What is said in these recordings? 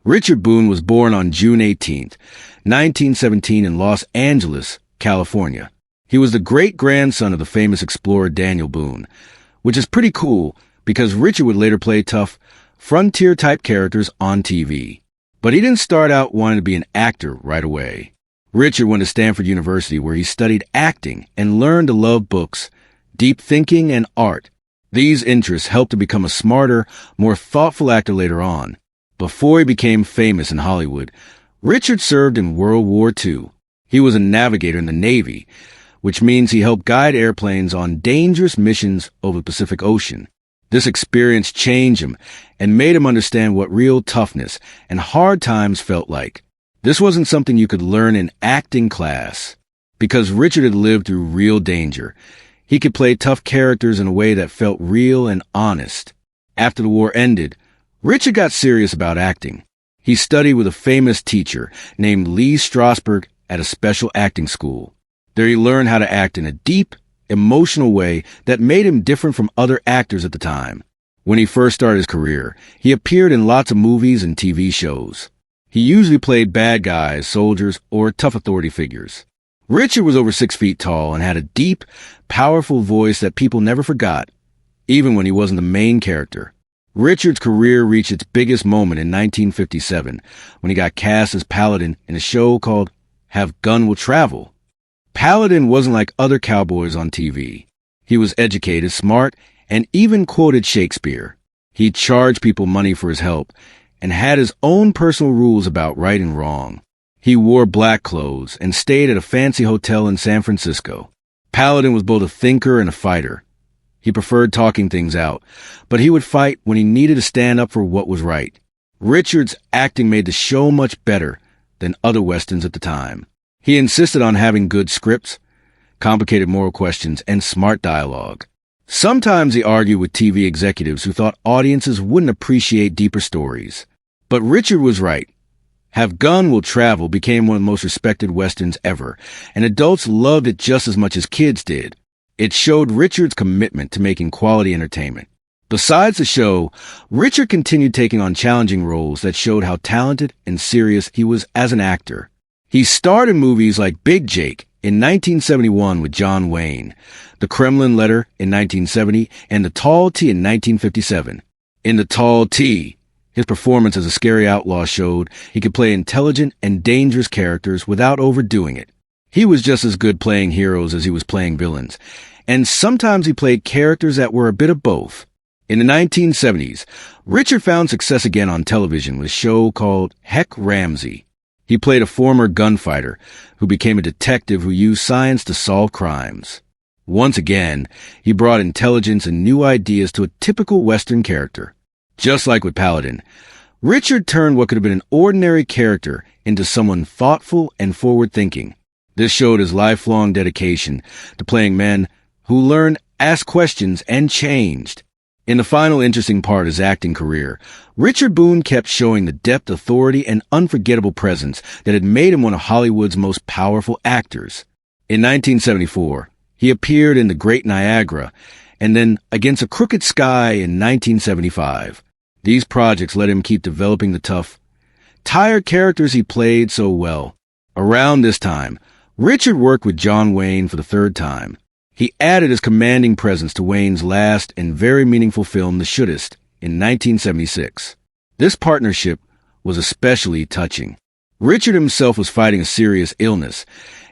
Richard Boone was born on June 18, 1917 in Los Angeles, California. He was the great-grandson of the famous explorer Daniel Boone, which is pretty cool because Richard would later play tough, frontier-type characters on TV. But he didn't start out wanting to be an actor right away. Richard went to Stanford University where he studied acting and learned to love books, deep thinking, and art. These interests helped to become a smarter, more thoughtful actor later on. Before he became famous in Hollywood, Richard served in World War II. He was a navigator in the Navy, which means he helped guide airplanes on dangerous missions over the Pacific Ocean. This experience changed him and made him understand what real toughness and hard times felt like. This wasn't something you could learn in acting class. Because Richard had lived through real danger, he could play tough characters in a way that felt real and honest. After the war ended, Richard got serious about acting. He studied with a famous teacher named Lee Strasberg at a special acting school. There he learned how to act in a deep, emotional way that made him different from other actors at the time. When he first started his career, he appeared in lots of movies and TV shows. He usually played bad guys, soldiers, or tough authority figures. Richard was over 6 feet tall and had a deep, powerful voice that people never forgot, even when he wasn't the main character. Richard's career reached its biggest moment in 1957 when he got cast as Paladin in a show called Have Gun Will Travel. Paladin wasn't like other cowboys on TV. He was educated, smart, and even quoted Shakespeare. He charged people money for his help and had his own personal rules about right and wrong. He wore black clothes and stayed at a fancy hotel in San Francisco. Paladin was both a thinker and a fighter. He preferred talking things out, but he would fight when he needed to stand up for what was right. Richard's acting made the show much better than other westerns at the time. He insisted on having good scripts, complicated moral questions, and smart dialogue. Sometimes he argued with TV executives who thought audiences wouldn't appreciate deeper stories. But Richard was right. Have Gun Will Travel became one of the most respected westerns ever, and adults loved it just as much as kids did. It showed Richard's commitment to making quality entertainment. Besides the show, Richard continued taking on challenging roles that showed how talented and serious he was as an actor. He starred in movies like Big Jake in 1971 with John Wayne, The Kremlin Letter in 1970, and The Tall T in 1957. In The Tall T, his performance as a scary outlaw showed he could play intelligent and dangerous characters without overdoing it. He was just as good playing heroes as he was playing villains, and sometimes he played characters that were a bit of both. In the 1970s, Richard found success again on television with a show called Heck Ramsey. He played a former gunfighter who became a detective who used science to solve crimes. Once again, he brought intelligence and new ideas to a typical Western character. Just like with Paladin, Richard turned what could have been an ordinary character into someone thoughtful and forward-thinking. This showed his lifelong dedication to playing men who learned, asked questions, and changed. In the final interesting part of his acting career, Richard Boone kept showing the depth, authority, and unforgettable presence that had made him one of Hollywood's most powerful actors. In 1974, he appeared in The Great Niagara, and then Against a Crooked Sky in 1975. These projects let him keep developing the tough, tired characters he played so well. Around this time, Richard worked with John Wayne for the third time. He added his commanding presence to Wayne's last and very meaningful film, The Shootist, in 1976. This partnership was especially touching. Richard himself was fighting a serious illness,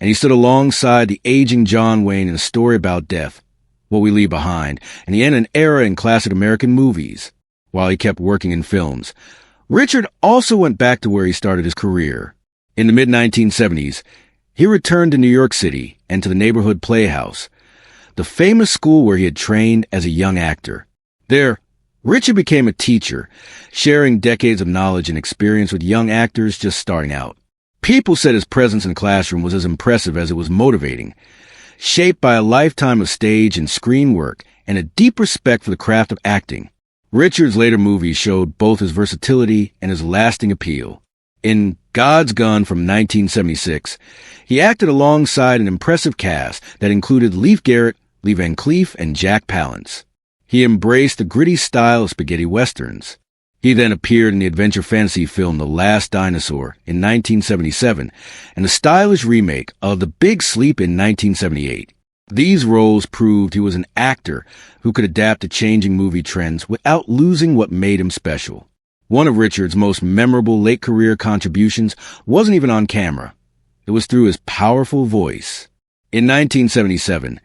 and he stood alongside the aging John Wayne in a story about death, what we leave behind, and he ended an era in classic American movies. While he kept working in films, Richard also went back to where he started his career. In the mid-1970s, he returned to New York City and to the neighborhood playhouse, the famous school where he had trained as a young actor. There, Richard became a teacher, sharing decades of knowledge and experience with young actors just starting out. People said his presence in the classroom was as impressive as it was motivating, shaped by a lifetime of stage and screen work and a deep respect for the craft of acting. Richard's later movies showed both his versatility and his lasting appeal. In God's Gun from 1976, he acted alongside an impressive cast that included Leif Garrett, Lee Van Cleef, and Jack Palance. He embraced the gritty style of spaghetti westerns. He then appeared in the adventure fantasy film The Last Dinosaur in 1977 and a stylish remake of The Big Sleep in 1978. These roles proved he was an actor who could adapt to changing movie trends without losing what made him special. One of Richard's most memorable late-career contributions wasn't even on camera. It was through his powerful voice. In 1977,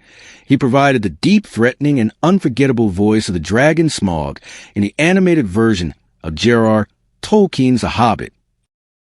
he provided the deep, threatening, and unforgettable voice of the dragon Smaug in the animated version of J.R.R. Tolkien's The Hobbit.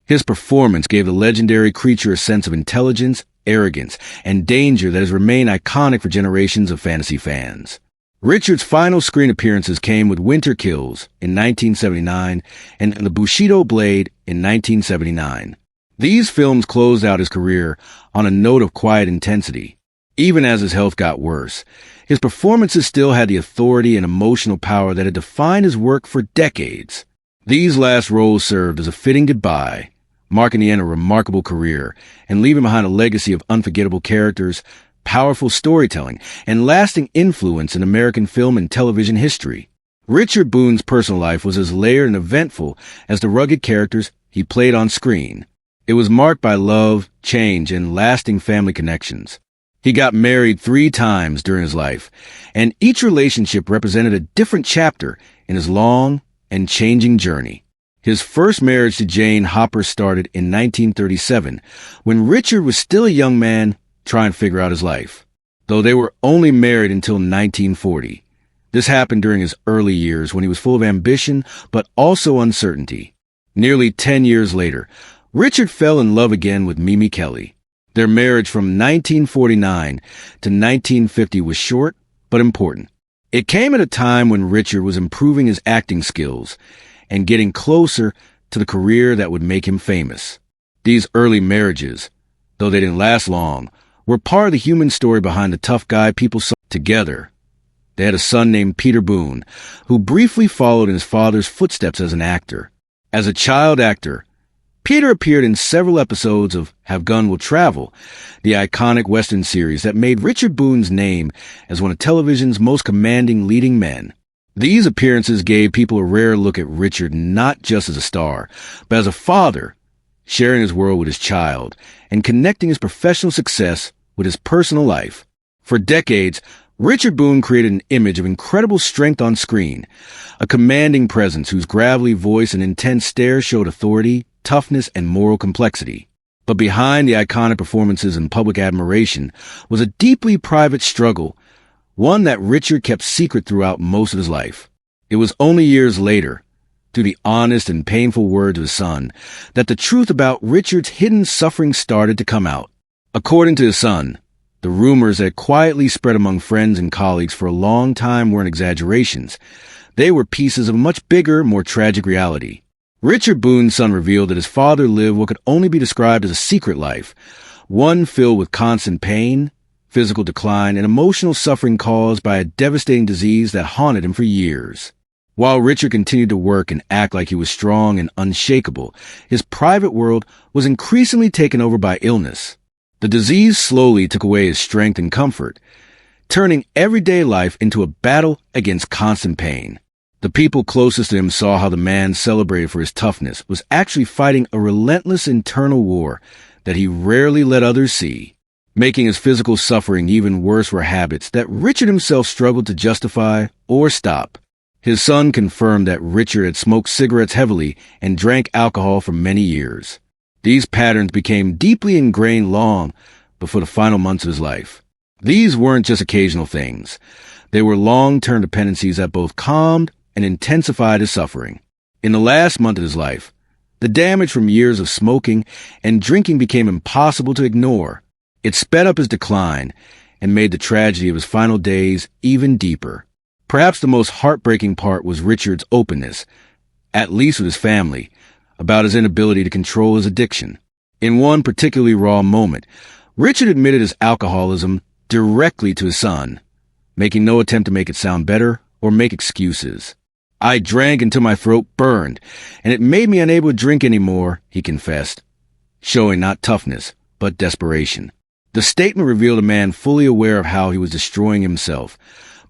His performance gave the legendary creature a sense of intelligence, arrogance, and danger that has remained iconic for generations of fantasy fans. Richard's final screen appearances came with Winter Kills in 1979 and The Bushido Blade in 1979. These films closed out his career on a note of quiet intensity. Even as his health got worse, his performances still had the authority and emotional power that had defined his work for decades. These last roles served as a fitting goodbye, marking the end of a remarkable career and leaving behind a legacy of unforgettable characters, powerful storytelling, and lasting influence in American film and television history. Richard Boone's personal life was as layered and eventful as the rugged characters he played on screen. It was marked by love, change, and lasting family connections. He got married 3 times during his life, and each relationship represented a different chapter in his long and changing journey. His first marriage to Jane Hopper started in 1937, when Richard was still a young man trying to figure out his life, though they were only married until 1940. This happened during his early years when he was full of ambition but also uncertainty. Nearly 10 years later, Richard fell in love again with Mimi Kelly. Their marriage from 1949 to 1950 was short but important. It came at a time when Richard was improving his acting skills and getting closer to the career that would make him famous. These early marriages, though they didn't last long, were part of the human story behind the tough guy people saw together. They had a son named Peter Boone, who briefly followed in his father's footsteps as an actor. As a child actor, Peter appeared in several episodes of Have Gun Will Travel, the iconic Western series that made Richard Boone's name as one of television's most commanding leading men. These appearances gave people a rare look at Richard not just as a star, but as a father, sharing his world with his child and connecting his professional success with his personal life. For decades, Richard Boone created an image of incredible strength on screen, a commanding presence whose gravelly voice and intense stare showed authority, toughness, and moral complexity. But behind the iconic performances and public admiration was a deeply private struggle, one that Richard kept secret throughout most of his life. It was only years later, through the honest and painful words of his son, that the truth about Richard's hidden suffering started to come out. According to his son, the rumors that quietly spread among friends and colleagues for a long time weren't exaggerations. They were pieces of a much bigger, more tragic reality. Richard Boone's son revealed that his father lived what could only be described as a secret life, one filled with constant pain, physical decline, and emotional suffering caused by a devastating disease that haunted him for years. While Richard continued to work and act like he was strong and unshakable, his private world was increasingly taken over by illness. The disease slowly took away his strength and comfort, turning everyday life into a battle against constant pain. The people closest to him saw how the man celebrated for his toughness was actually fighting a relentless internal war that he rarely let others see. Making his physical suffering even worse were habits that Richard himself struggled to justify or stop. His son confirmed that Richard had smoked cigarettes heavily and drank alcohol for many years. These patterns became deeply ingrained long before the final months of his life. These weren't just occasional things. They were long-term dependencies that both calmed and intensified his suffering. In the last month of his life, the damage from years of smoking and drinking became impossible to ignore. It sped up his decline and made the tragedy of his final days even deeper. Perhaps the most heartbreaking part was Richard's openness, at least with his family, about his inability to control his addiction. In one particularly raw moment, Richard admitted his alcoholism directly to his son, making no attempt to make it sound better or make excuses. "I drank until my throat burned, and it made me unable to drink anymore," he confessed, showing not toughness, but desperation. The statement revealed a man fully aware of how he was destroying himself,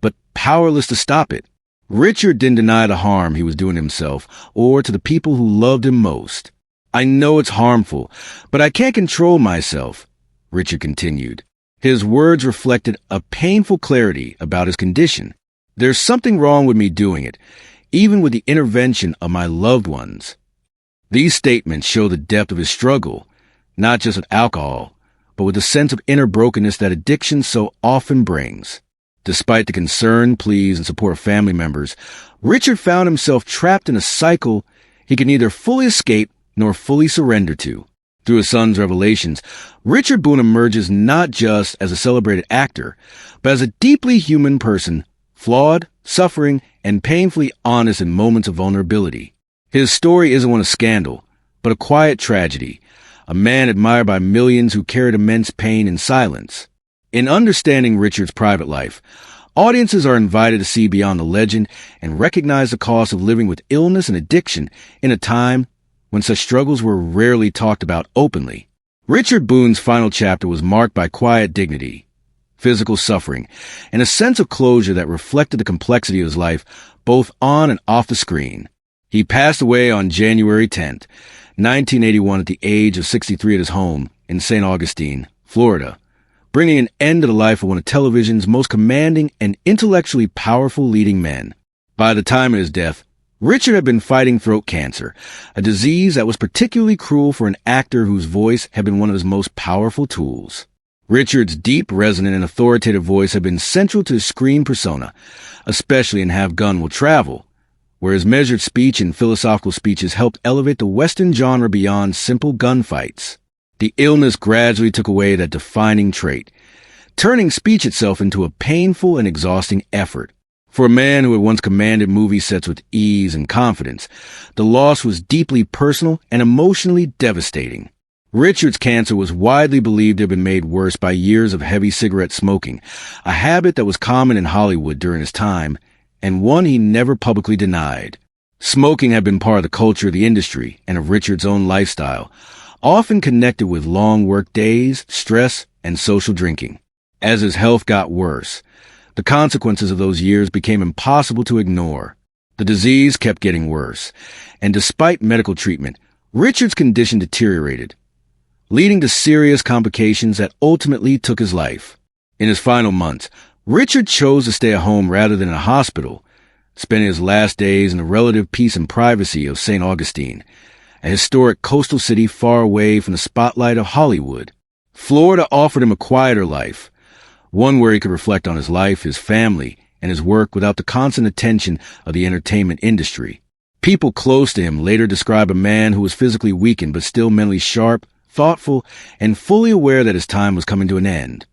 but powerless to stop it. Richard didn't deny the harm he was doing to himself or to the people who loved him most. "I know it's harmful, but I can't control myself," Richard continued. His words reflected a painful clarity about his condition. "There's something wrong with me doing it, even with the intervention of my loved ones." These statements show the depth of his struggle, not just with alcohol, but with the sense of inner brokenness that addiction so often brings. Despite the concern, pleas, and support of family members, Richard found himself trapped in a cycle he could neither fully escape nor fully surrender to. Through his son's revelations, Richard Boone emerges not just as a celebrated actor, but as a deeply human person, flawed, suffering, and painfully honest in moments of vulnerability. His story isn't one of scandal, but a quiet tragedy, a man admired by millions who carried immense pain in silence. In understanding Richard's private life, audiences are invited to see beyond the legend and recognize the cost of living with illness and addiction in a time when such struggles were rarely talked about openly. Richard Boone's final chapter was marked by quiet dignity, physical suffering, and a sense of closure that reflected the complexity of his life both on and off the screen. He passed away on January 10th, 1981 at the age of 63 at his home in St. Augustine, Florida, bringing an end to the life of one of television's most commanding and intellectually powerful leading men. By the time of his death, Richard had been fighting throat cancer, a disease that was particularly cruel for an actor whose voice had been one of his most powerful tools. Richard's deep, resonant, and authoritative voice had been central to his screen persona, especially in Have Gun Will Travel, where his measured speech and philosophical speeches helped elevate the Western genre beyond simple gunfights. The illness gradually took away that defining trait, turning speech itself into a painful and exhausting effort. For a man who had once commanded movie sets with ease and confidence, the loss was deeply personal and emotionally devastating. Richard's cancer was widely believed to have been made worse by years of heavy cigarette smoking, a habit that was common in Hollywood during his time, and one he never publicly denied. Smoking had been part of the culture of the industry and of Richard's own lifestyle, often connected with long work days, stress, and social drinking. As his health got worse, the consequences of those years became impossible to ignore. The disease kept getting worse, and despite medical treatment, Richard's condition deteriorated, leading to serious complications that ultimately took his life. In his final months, Richard chose to stay at home rather than in a hospital, spending his last days in the relative peace and privacy of St. Augustine, a historic coastal city far away from the spotlight of Hollywood. Florida offered him a quieter life, one where he could reflect on his life, his family, and his work without the constant attention of the entertainment industry. People close to him later describe a man who was physically weakened but still mentally sharp, thoughtful, and fully aware that his time was coming to an end.